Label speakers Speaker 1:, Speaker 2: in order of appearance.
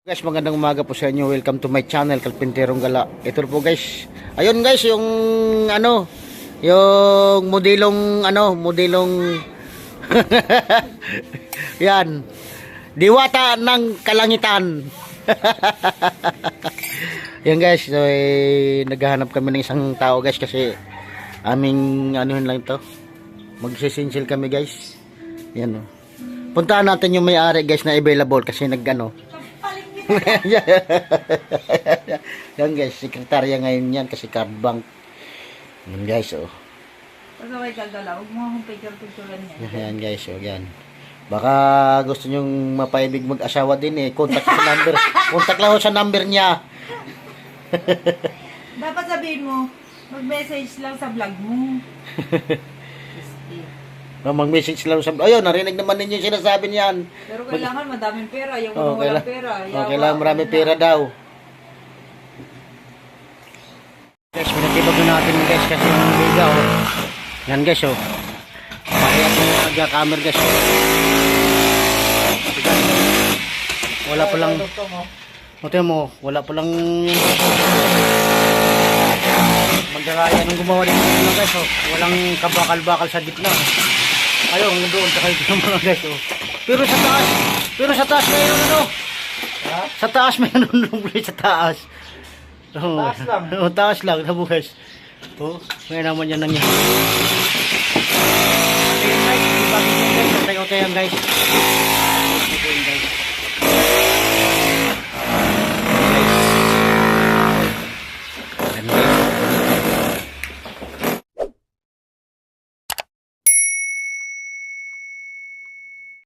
Speaker 1: Guys, magandang umaga po sa inyo. Welcome to my channel, Kalpinterong Gala. Ito po guys. Ayun guys, yung yung modelong yan. Diwata ng kalangitan. Yan guys, so, naghahanap kami ng isang tao guys kasi aming lang ito. Magsisinsil kami guys. Yan oh. Puntahan natin yung may-ari guys na available kasi yan guys, sekretarya ngayon yan kasi card bank. Yan guys, oh.
Speaker 2: Pagka may kagala, huwag mo akong picture-picturean niya.
Speaker 1: Yan guys, oh, yan. Baka gusto nyong mapaibig mag-asawa din eh. Contact sa number. Contact lang sa number niya.
Speaker 2: Dapat sabihin mo, mag-message lang sa vlog mo.
Speaker 1: Mag-message lang sa... Ayun, narinig naman ninyo yung sinasabi niyan.
Speaker 2: Pero kailangan madaming pera. Yung walang pera.
Speaker 1: Kailangan maraming pera daw. Guys, pinatibag na natin guys kasi yung biga oh. Yan guys oh. Pakiyat mo yung nagka-camera guys oh. Wala pa lang... Ito mo, wala pa lang... Magdaraya nung gumawa dito guys oh. Walang kabakal-bakal sa gitna. Ayun, doon sa kayo mga guys oh. Pero sa taas mayroon ano? Ha? Sa taas mayroon sa taas. Oh, taas lang. Oh, taas lang na bukas. Oh, may naman yan nangyari. Okay guys, ibagin guys, tayo tayo guys.